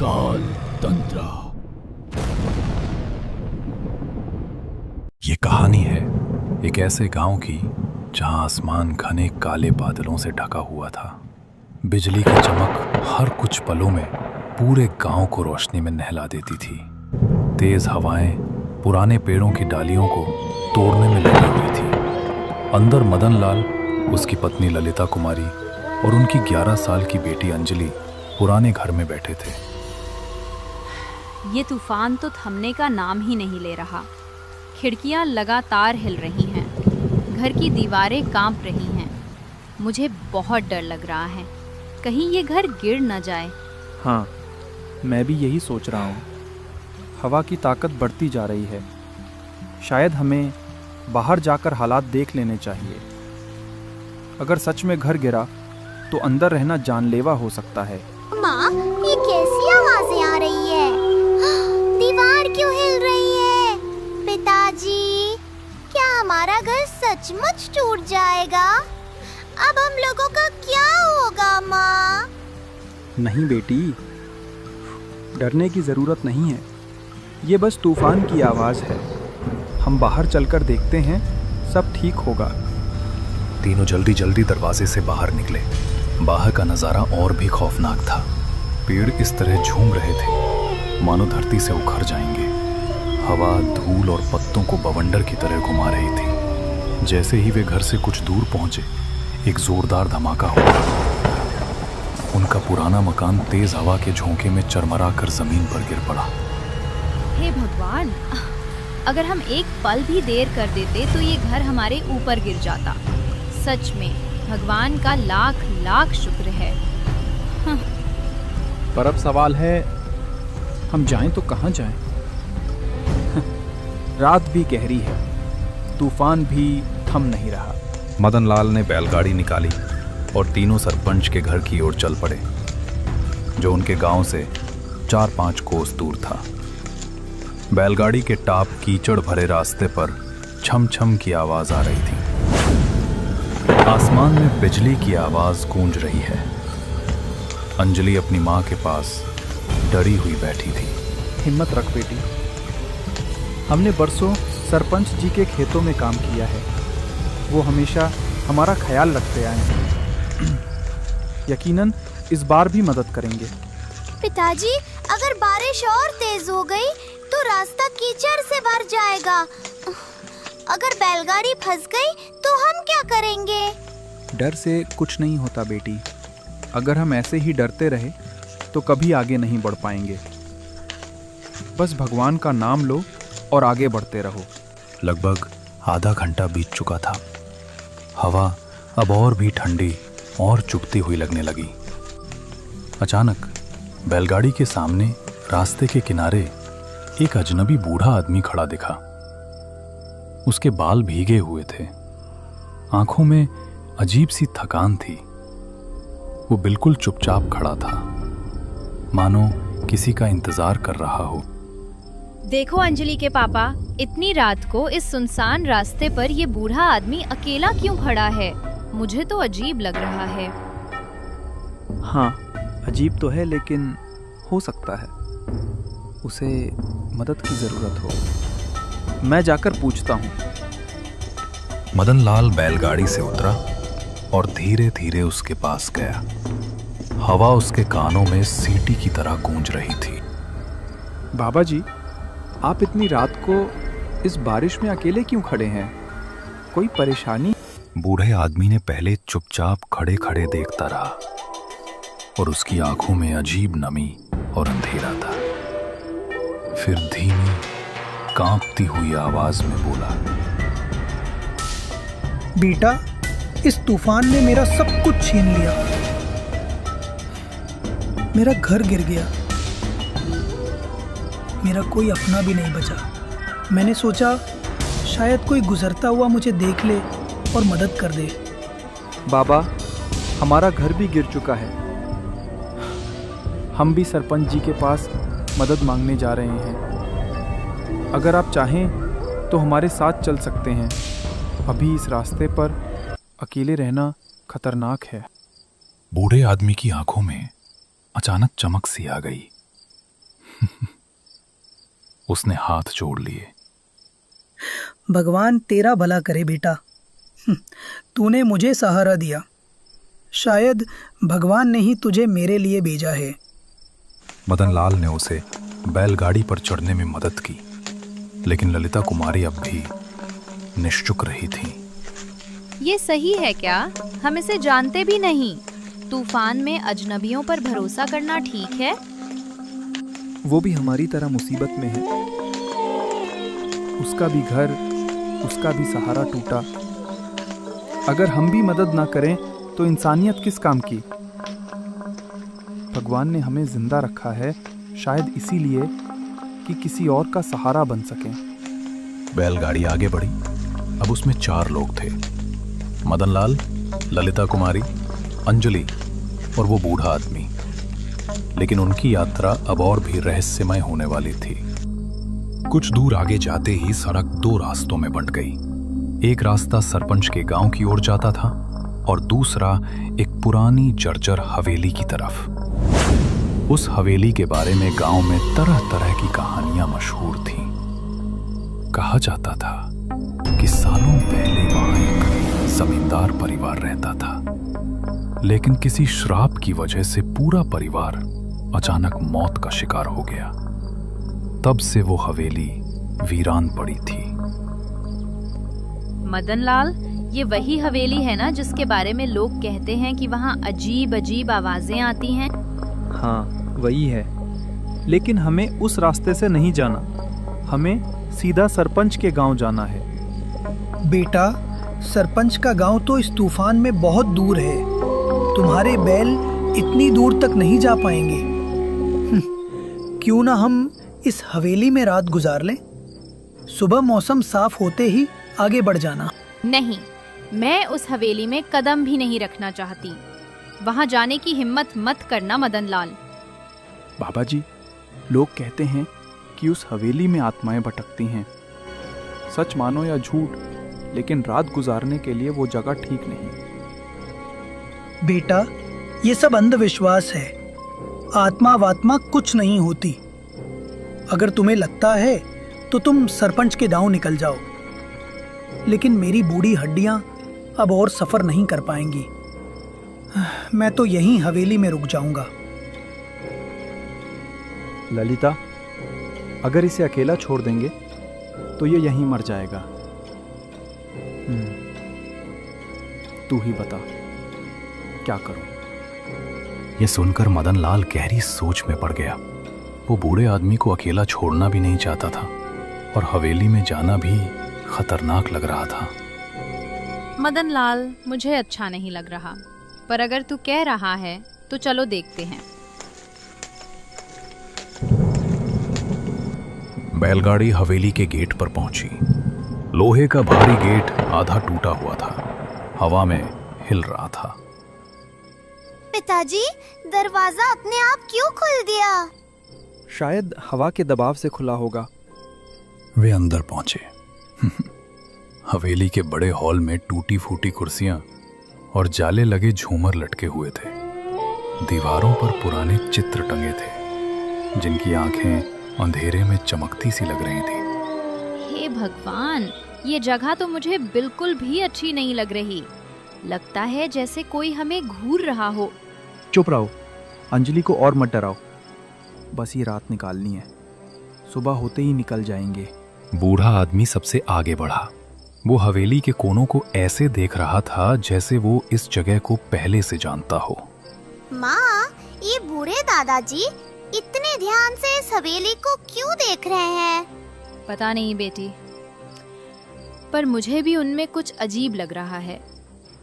काल तंत्र। ये कहानी है एक ऐसे गांव की जहां आसमान घने काले बादलों से ढका हुआ था। बिजली की चमक हर कुछ पलों में पूरे गांव को रोशनी में नहला देती थी। तेज हवाएं पुराने पेड़ों की डालियों को तोड़ने में लगी हुई थी। अंदर मदन लाल, उसकी पत्नी ललिता कुमारी और उनकी 11 साल की बेटी अंजलि पुराने घर में बैठे थे। ये तूफान तो थमने का नाम ही नहीं ले रहा। खिड़कियां लगातार हिल रही हैं, घर की दीवारें कांप रही हैं। मुझे बहुत डर लग रहा है, कहीं ये घर गिर न जाए। हाँ, मैं भी यही सोच रहा हूँ। हवा की ताकत बढ़ती जा रही है। शायद हमें बाहर जाकर हालात देख लेने चाहिए। अगर सच में घर गिरा तो अंदर रहना जानलेवा हो सकता है। माँ, ये कैसी आवाजें आ रही है? दीवार क्यों हिल रही है? पिताजी, क्या हमारा घर सचमुच टूट जाएगा? अब हम लोगों का क्या होगा माँ? नहीं बेटी, डरने की जरूरत नहीं है। ये बस तूफान की आवाज है। हम बाहर चलकर देखते हैं, सब ठीक होगा। तीनों जल्दी जल्दी दरवाजे से बाहर निकले। बाहर का नजारा और भी खौफनाक था। पेड़ इस तरह झूम रहे थे मानो धरती से उखड़ जाएंगे। हवा धूल और पत्तों को बवंडर की तरह घुमा रही थी। जैसे ही वे घर से कुछ दूर पहुंचे, एक जोरदार धमाका हुआ। उनका पुराना मकान तेज हवा के झोंके में चरमरा कर जमीन पर गिर पड़ा। हे भगवान, अगर हम एक पल भी देर कर देते तो ये घर हमारे ऊपर गिर जाता। सच में भगवान का लाख लाख शुक्र है। पर अब सवाल है, हम जाएं तो कहाँ जाएं? रात भी गहरी है, तूफान भी थम नहीं रहा। मदन लाल ने बैलगाड़ी निकाली और तीनों सरपंच के घर की ओर चल पड़े, जो उनके गांव से 4-5 कोस दूर था। बैलगाड़ी के टाप कीचड़ भरे रास्ते पर छम छम की आवाज आ रही थी। आसमान में बिजली की आवाज गूंज रही है। अंजलि अपनी माँ के पास डरी हुई बैठी थी। हिम्मत रख बेटी, हमने बरसों सरपंच जी के खेतों में काम किया है। वो हमेशा हमारा ख्याल रखते आए हैं। यकीनन इस बार भी मदद करेंगे। पिताजी, अगर बारिश और तेज हो गई तो रास्ता कीचड़ से भर जाएगा। अगर बैलगाड़ी फंस गई तो हम क्या करेंगे? डर से कुछ नहीं होता बेटी। अगर हम ऐसे ही डरते रहे तो कभी आगे नहीं बढ़ पाएंगे। बस भगवान का नाम लो और आगे बढ़ते रहो। लगभग आधा घंटा बीत चुका था। हवा अब और भी ठंडी और चुभती हुई लगने लगी। अचानक बैलगाड़ी के सामने रास्ते के किनारे एक अजनबी बूढ़ा आदमी खड़ा दिखा। उसके बाल भीगे हुए थे, आंखों में अजीब सी थकान थी। वो बिल्कुल चुपचाप खड़ा था, मानो किसी का इंतजार कर रहा हो। देखो अंजलि के पापा, इतनी रात को इस सुनसान रास्ते पर ये बूढ़ा आदमी अकेला क्यों खड़ा है? मुझे तो अजीब लग रहा है। हाँ, अजीब तो है, लेकिन हो सकता है उसे मदद की जरूरत हो। मैं जाकर पूछता हूँ। मदन लाल बैलगाड़ी से उतरा और धीरे धीरे उसके पास गया। हवा उसके कानों में सीटी की तरह गूंज रही थी। बाबा जी, आप इतनी रात को इस बारिश में अकेले क्यों खड़े हैं? कोई परेशानी? बूढ़े आदमी ने पहले चुपचाप खड़े खड़े देखता रहा और उसकी आंखों में अजीब नमी और अंधेरा था। फिर धीमी कांपती हुई आवाज में बोला, बेटा, इस तूफान ने मेरा सब कुछ छीन लिया। मेरा घर गिर गया, मेरा कोई अपना भी नहीं बचा। मैंने सोचा शायद कोई गुजरता हुआ मुझे देख ले और मदद कर दे। बाबा, हमारा घर भी गिर चुका है। हम भी सरपंच जी के पास मदद मांगने जा रहे हैं। अगर आप चाहें तो हमारे साथ चल सकते हैं। अभी इस रास्ते पर अकेले रहना खतरनाक है। बूढ़े आदमी की आंखों में अचानक चमक सी आ गई। उसने हाथ जोड़ लिए। भगवान तेरा भला करे बेटा, तूने मुझे सहारा दिया। शायद भगवान ने ही तुझे मेरे लिए भेजा है। मदनलाल ने उसे बैलगाड़ी पर चढ़ने में मदद की, लेकिन ललिता कुमारी अब भी निश्चुप रही थी। ये सही है क्या? हम इसे जानते भी नहीं। तूफान में अजनबियों पर भरोसा करना ठीक है? वो भी हमारी तरह मुसीबत में है। उसका भी घर, उसका भी सहारा टूटा। अगर हम भी मदद ना करें तो इंसानियत किस काम की? भगवान ने हमें जिंदा रखा है, शायद इसीलिए कि किसी और का सहारा बन सकें। बैलगाड़ी आगे बढ़ी। अब उसमें 4 लोग थे, मदनलाल, ललिता कुमारी, अंजलि और वो बूढ़ा आदमी। लेकिन उनकी यात्रा अब और भी रहस्यमय होने वाली थी। कुछ दूर आगे जाते ही सड़क 2 रास्तों में बंट गई। एक रास्ता सरपंच के गांव की ओर जाता था और दूसरा एक पुरानी जर्जर हवेली की तरफ। उस हवेली के बारे में गांव में तरह तरह की कहानियां मशहूर थीं। कहा जाता था कि सालों पहले वहां एक जमींदार परिवार रहता था, लेकिन किसी श्राप की वजह से पूरा परिवार अचानक मौत का शिकार हो गया। तब से वो हवेली वीरान पड़ी थी। मदनलाल, ये वही हवेली है ना जिसके बारे में लोग कहते हैं कि वहाँ अजीब अजीब आवाजें आती हैं? हाँ, वही है। लेकिन हमें उस रास्ते से नहीं जाना। हमें सीधा सरपंच के गांव जाना है। बेटा, सरपंच का गांव तो इस तूफान में बहुत दूर है। तुम्हारे बैल इतनी दूर तक नहीं जा पाएंगे। क्यों ना हम इस हवेली में रात गुजार लें? सुबह मौसम साफ होते ही आगे बढ़ जाना। नहीं, मैं उस हवेली में कदम भी नहीं रखना चाहती। वहां जाने की हिम्मत मत करना मदनलाल। बाबा जी, लोग कहते हैं कि उस हवेली में आत्माएं भटकती हैं। सच मानो या झूठ, लेकिन रात गुजारने के लिए वो जगह ठीक नहीं। बेटा, ये सब अंधविश्वास है। आत्मा वात्मा कुछ नहीं होती। अगर तुम्हें लगता है तो तुम सरपंच के गांव निकल जाओ, लेकिन मेरी बूढ़ी हड्डियां अब और सफर नहीं कर पाएंगी। मैं तो यहीं हवेली में रुक जाऊंगा। ललिता, अगर इसे अकेला छोड़ देंगे तो ये यहीं मर जाएगा। तू ही बता, क्या करूं? ये सुनकर मदनलाल गहरी सोच में पड़ गया। वो बूढ़े आदमी को अकेला छोड़ना भी नहीं चाहता था और हवेली में जाना भी खतरनाक लग रहा था। मदनलाल, मुझे अच्छा नहीं लग रहा, पर अगर तू कह रहा है तो चलो देखते हैं। बैलगाड़ी हवेली के गेट पर पहुंची। लोहे का भारी गेट आधा टूटा हुआ था, हवा में हिल रहा था। पिताजी, दरवाजा अपने आप क्यों खुल दिया? शायद हवा के दबाव से खुला होगा। वे अंदर पहुंचे। हवेली के बड़े हॉल में टूटी फूटी कुर्सियां और जाले लगे झूमर लटके हुए थे। दीवारों पर पुराने चित्र टंगे थे, जिनकी आंखें अंधेरे में चमकती सी लग रही थी। हे भगवान, ये जगह तो मुझे बिल्कुल भी अच्छी नहीं लग रही। लगता है जैसे कोई हमें घूर रहा हो। चुप रहो, अंजलि को और मत डराओ। बस ये रात निकालनी है, सुबह होते ही निकल जाएंगे। बूढ़ा आदमी सबसे आगे बढ़ा। वो हवेली के कोनों को ऐसे देख रहा था जैसे वो इस जगह को पहले से जानता हो। माँ, ये बूढ़े दादाजी इतने ध्यान से इस हवेली को क्यों देख रहे हैं? पता नहीं बेटी, पर मुझे भी उनमें कुछ अजीब लग रहा है,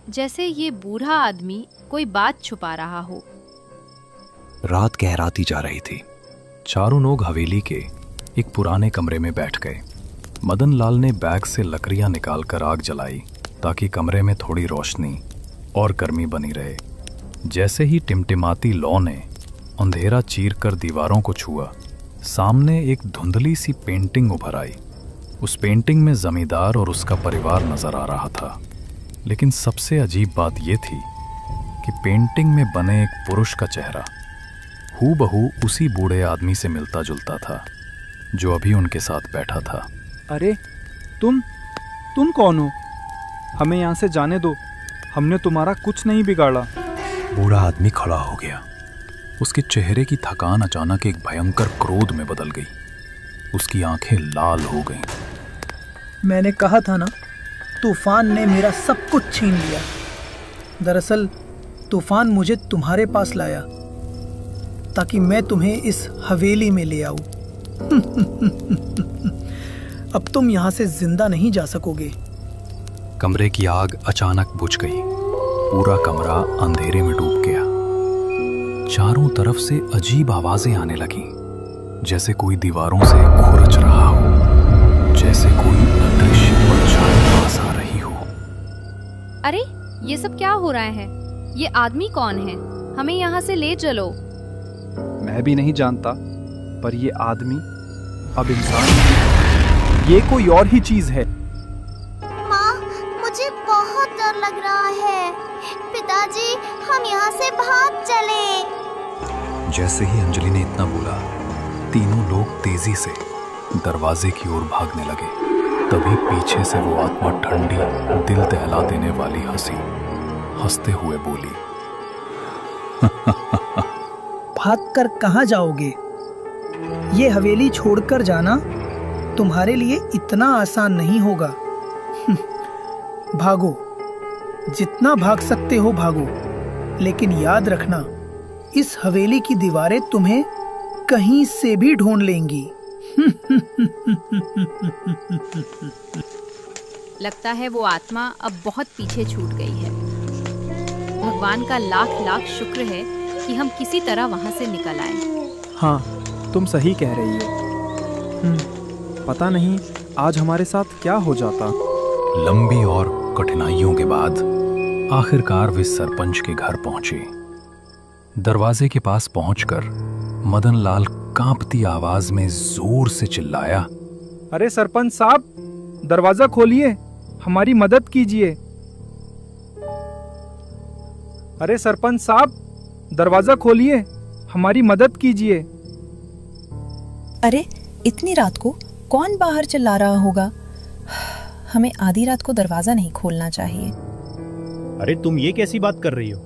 जैसे ये बूढ़ा आदमी कोई बात छुपा रहा हो। रात गहराती जा रही थी। चारों लोग हवेली के एक पुराने कमरे में बैठ गए। मदनलाल ने बैग से लकड़ियां निकालकर आग जलाई ताकि कमरे में थोड़ी रोशनी और गर्मी बनी रहे। जैसे ही टिमटिमाती लौ ने अंधेरा चीर कर दीवारों को छुआ, सामने एक धुंधली सी पेंटिंग उभर आई। उस पेंटिंग में जमींदार और उसका परिवार नजर आ रहा था, लेकिन सबसे अजीब बात यह थी कि पेंटिंग में बने एक पुरुष का चेहरा हूबहू उसी बूढ़े आदमी से मिलता जुलता था जो अभी उनके साथ बैठा था। अरे तुम कौन हो? हमें यहाँ से जाने दो, हमने तुम्हारा कुछ नहीं बिगाड़ा। बूढ़ा आदमी खड़ा हो गया। उसके चेहरे की थकान अचानक एक भयंकर क्रोध में बदल गई। उसकी आंखें लाल हो गईं। मैंने कहा था ना, तूफान ने मेरा सब कुछ छीन लिया। दरअसल तूफान मुझे तुम्हारे पास लाया ताकि मैं तुम्हें इस हवेली में ले आऊं। अब तुम यहां से जिंदा नहीं जा सकोगे। कमरे की आग अचानक बुझ गई। पूरा कमरा अंधेरे में डूब गया। चारों तरफ से अजीब आवाजें आने लगीं, जैसे कोई दीवारों से खुरच रहा हो, जैसे कोई अदृश्य परछाई पास आ रही हो। अरे ये सब क्या हो रहा है? ये आदमी कौन है? हमें यहाँ से ले चलो। मैं भी नहीं जानता, पर ये आदमी अब इंसान नहीं, ये कोई और ही चीज है। माँ, मुझे बहुत डर लग रहा है। पिताजी, हम यहाँ से भाग चले। जैसे ही अंजलि ने इतना बोला, तीनों लोग तेजी से दरवाजे की ओर भागने लगे। तभी पीछे से वो आत्मा ठंडी, दिल दहला देने वाली हंसी हंसते हुए बोली, भागकर कहाँ जाओगे? ये हवेली छोड़कर जाना तुम्हारे लिए इतना आसान नहीं होगा। भागो, जितना भाग सकते हो भागो, लेकिन याद रखना, इस हवेली की दीवारें तुम्हें कहीं से भी ढूंढ लेंगी। लगता है वो आत्मा अब बहुत पीछे छूट गई है। भगवान का लाख लाख शुक्र है कि हम किसी तरह वहां से निकल आए। हाँ, तुम सही कह रही हो। पता नहीं आज हमारे साथ क्या हो जाता। लंबी और कठिनाइयों के बाद आखिरकार वे सरपंच के घर पहुंचे। दरवाजे के पास पहुंचकर मदन लाल कांपती आवाज में जोर से चिल्लाया, अरे सरपंच साहब, दरवाजा खोलिए, हमारी मदद कीजिए। अरे सरपंच साहब, दरवाजा खोलिए, हमारी मदद कीजिए। अरे इतनी रात को कौन बाहर चिल्ला रहा होगा? हमें आधी रात को दरवाजा नहीं खोलना चाहिए। अरे तुम ये कैसी बात कर रही हो?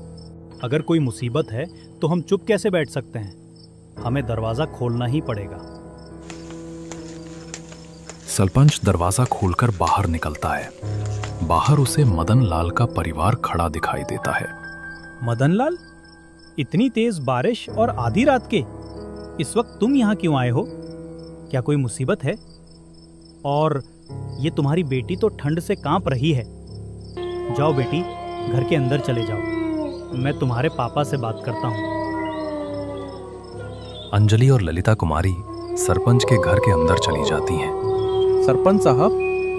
अगर कोई मुसीबत है तो हम चुप कैसे बैठ सकते हैं? हमें दरवाजा खोलना ही पड़ेगा। सरपंच दरवाजा खोलकर बाहर निकलता है। बाहर उसे मदन लाल का परिवार खड़ा दिखाई देता है। मदन लाल, इतनी तेज बारिश और आधी रात के इस वक्त तुम यहाँ क्यों आए हो? क्या कोई मुसीबत है? और ये तुम्हारी बेटी तो ठंड से कांप रही है। जाओ बेटी, घर के अंदर चले जाओ, मैं तुम्हारे पापा से बात करता हूँ। अंजलि और ललिता कुमारी सरपंच के घर के अंदर चली जाती हैं। सरपंच साहब,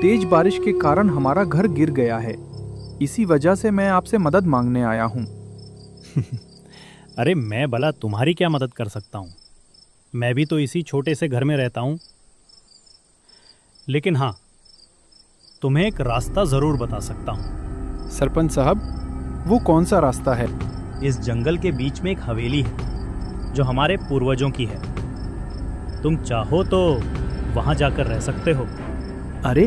तेज बारिश के कारण हमारा घर गिर गया है। इसी वजह से मैं आपसे मदद मांगने आया हूँ। अरे मैं भला तुम्हारी क्या मदद कर सकता हूँ? मैं भी तो इसी छोटे से घर में रहता हूँ। लेकिन हाँ, तुम्हें एक रास्ता जरूर बता सकता हूँ। सरपंच साहब, वो कौन सा रास्ता है? इस जंगल के बीच में एक हवेली है जो हमारे पूर्वजों की है। तुम चाहो तो वहां जाकर रह सकते हो। अरे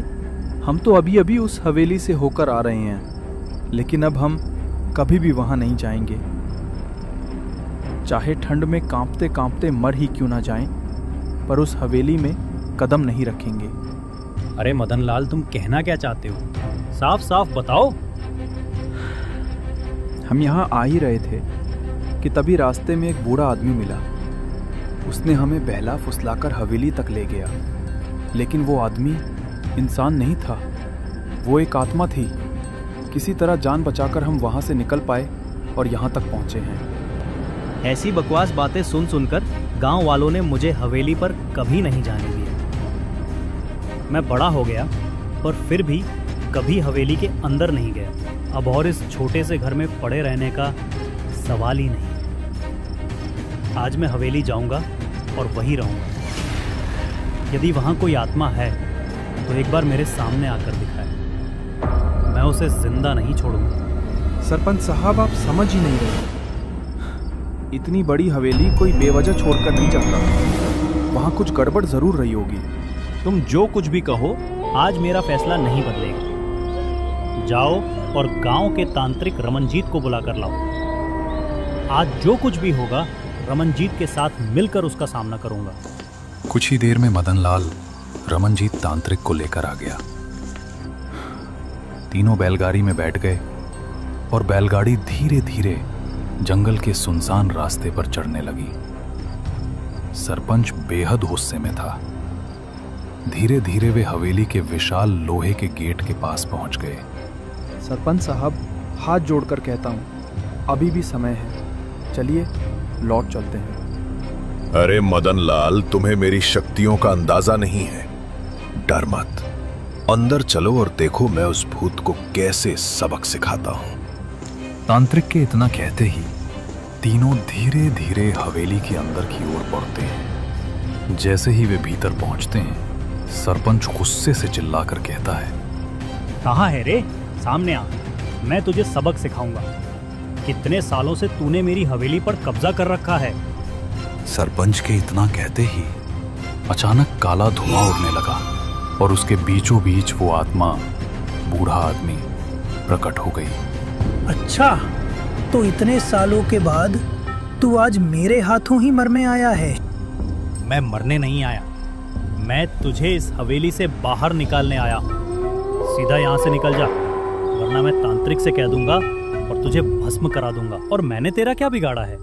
हम तो अभी अभी उस हवेली से होकर आ रहे हैं, लेकिन अब हम कभी भी वहां नहीं जाएंगे। चाहे ठंड में कांपते कांपते मर ही क्यों ना जाएं, पर उस हवेली में कदम नहीं रखेंगे। अरे मदन लाल, तुम कहना क्या चाहते हो? साफ साफ बताओ। हम यहाँ आ ही रहे थे कि तभी रास्ते में एक बूढ़ा आदमी मिला। उसने हमें बहला फुसलाकर हवेली तक ले गया, लेकिन वो आदमी इंसान नहीं था, वो एक आत्मा थी। किसी तरह जान बचाकर हम वहाँ से निकल पाए और यहाँ तक पहुँचे हैं। ऐसी बकवास बातें सुन सुनकर गांव वालों ने मुझे हवेली पर कभी नहीं जाने दिया। मैं बड़ा हो गया पर फिर भी कभी हवेली के अंदर नहीं गया। अब और इस छोटे से घर में पड़े रहने का सवाल ही नहीं। आज मैं हवेली जाऊंगा और वहीं रहूंगा। यदि वहां कोई आत्मा है तो एक बार मेरे सामने आकर दिखाए, मैं उसे जिंदा नहीं छोड़ूंगा। सरपंच साहब, आप समझ ही नहीं रहे। इतनी बड़ी हवेली कोई बेवजह छोड़कर नहीं जाता। वहाँ कुछ गड़बड़ जरूर रही होगी। तुम जो कुछ भी कहो, आज मेरा फैसला नहीं बदलेगा। जाओ और गांव के तांत्रिक रमनजीत को बुला कर लाओ। आज जो कुछ भी होगा, रमनजीत के साथ मिलकर उसका सामना करूंगा। कुछ ही देर में मदनलाल रमनजीत तांत्रिक को लेकर आ गया। तीनों बैलगाड़ी में बैठ गए और बैलगाड़ी धीरे धीरे जंगल के सुनसान रास्ते पर चढ़ने लगी। सरपंच बेहद गुस्से में था। धीरे धीरे वे हवेली के विशाल लोहे के गेट के पास पहुंच गए। सरपंच साहब, हाथ जोड़कर कहता हूँ, अभी भी समय है। चलिए लौट चलते हैं। अरे मदनलाल, तुम्हें मेरी शक्तियों का अंदाजा नहीं है। डर मत, अंदर चलो और देखो मैं उस भूत को कैसे सबक सिखाता हूं। तांत्रिक के इतना कहते ही तीनों धीरे धीरे हवेली के अंदर की ओर बढ़ते हैं। जैसे ही वे भीतर पहुंचते हैं, सरपंच गुस्से से चिल्लाकर कहता है, कहाँ है रे? सामने आ, मैं तुझे सबक सिखाऊंगा। कितने सालों से तूने मेरी हवेली पर कब्जा कर रखा है। सरपंच के इतना कहते ही अचानक काला धुआं उड़ने लगा और उसके बीचों बीच वो आत्मा, बूढ़ा आदमी, प्रकट हो गई। अच्छा, तो इतने सालों के बाद तू आज मेरे हाथों ही मरने आया है? मैं मरने नहीं आया, मैं तुझे इस हवेली से बाहर निकालने आया हूँ। सीधा यहाँ से निकल जा, वरना मैं तांत्रिक से कह दूंगा और तुझे भस्म करा दूंगा। और मैंने तेरा क्या बिगाड़ा है,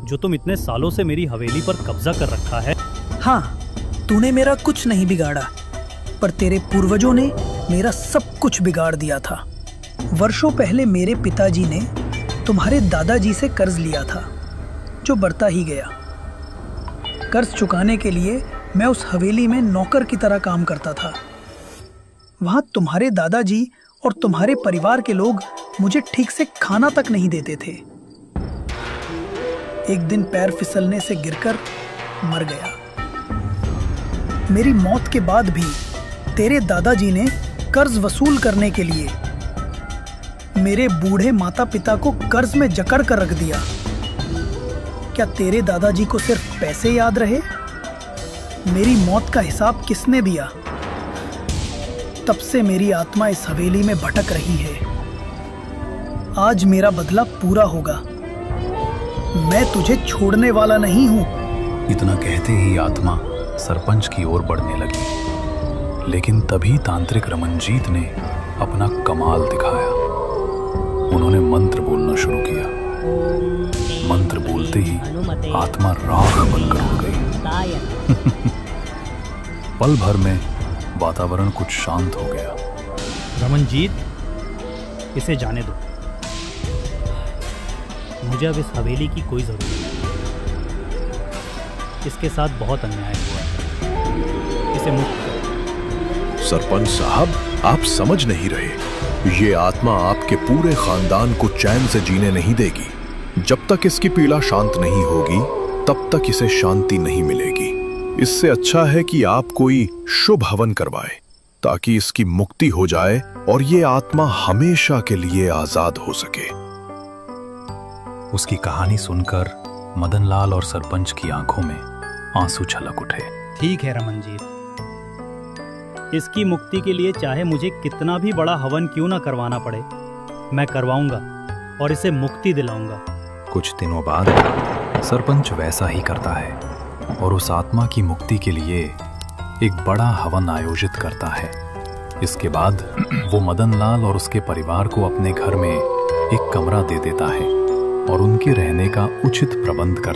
जो तुम इतने सालों से मेरी हवेली पर कब्जा कर रखा है? हाँ, तूने मेरा कुछ नहीं बिगाड़ा, पर तेरे पूर्वजों ने मेरा सब कुछ बिगाड़ दिया था। वर्षों पहले मेरे पिताजी ने तुम्हारे दादाजी से कर्ज लिया था, जो बढ़ता ही गया। कर्ज चुकाने के लिए मैं उस हवेली में नौकर की तरह काम करता था। वहां तुम्हारे दादाजी और तुम्हारे परिवार के लोग मुझे ठीक से खाना तक नहीं देते थे। एक दिन पैर फिसलने से गिरकर मर गया। मेरी मौत के बाद भी तेरे दादाजी ने कर्ज वसूल करने के लिए मेरे बूढ़े माता पिता को कर्ज में जकड़ कर रख दिया। क्या तेरे दादाजी को सिर्फ पैसे याद रहे? मेरी मौत का हिसाब किसने दिया? तब से मेरी आत्मा इस हवेली में भटक रही है। आज मेरा बदला पूरा होगा। मैं तुझे छोड़ने वाला नहीं हूं। इतना कहते ही आत्मा सरपंच की ओर बढ़ने लगी, लेकिन तभी तांत्रिक रमनजीत ने अपना कमाल दिखाया। उन्होंने मंत्र बोलना शुरू किया। मंत्र बोलते ही आत्मा राख बनकर उड़ गई। पल भर में वातावरण कुछ शांत हो गया। रमनजीत, इसे जाने दो। मुझे अब इस हवेली की कोई जरूरत नहीं। इसके साथ बहुत अन्याय हुआ है। इसे मुक्त करो। सरपंच साहब, आप समझ नहीं रहे। ये आत्मा आपके पूरे खानदान को चैन से जीने नहीं देगी। जब तक इसकी पीड़ा शांत नहीं होगी, तब तक इसे शांति नहीं मिलेगी। इससे अच्छा है कि आप कोई शुभ हवन करवाएं, ताकि इसकी मुक्ति हो जाए और ये आत्मा हमेशा के लिए आजाद हो सके। उसकी कहानी सुनकर मदनलाल और सरपंच की आंखों में आंसू छलक उठे। ठीक है रमनजीत, इसकी मुक्ति के लिए चाहे मुझे कितना भी बड़ा हवन क्यों ना करवाना पड़े, मैं करवाऊंगा और इसे मुक्ति दिलाऊंगा। कुछ दिनों बाद सरपंच वैसा ही करता है और उस आत्मा की मुक्ति के लिए एक बड़ा हवन आयोजित करता है। इसके बाद वो मदनलाल और उसके परिवार को अपने घर में एक कमरा दे देता है और उनके रहने का उचित प्रबंध करता है।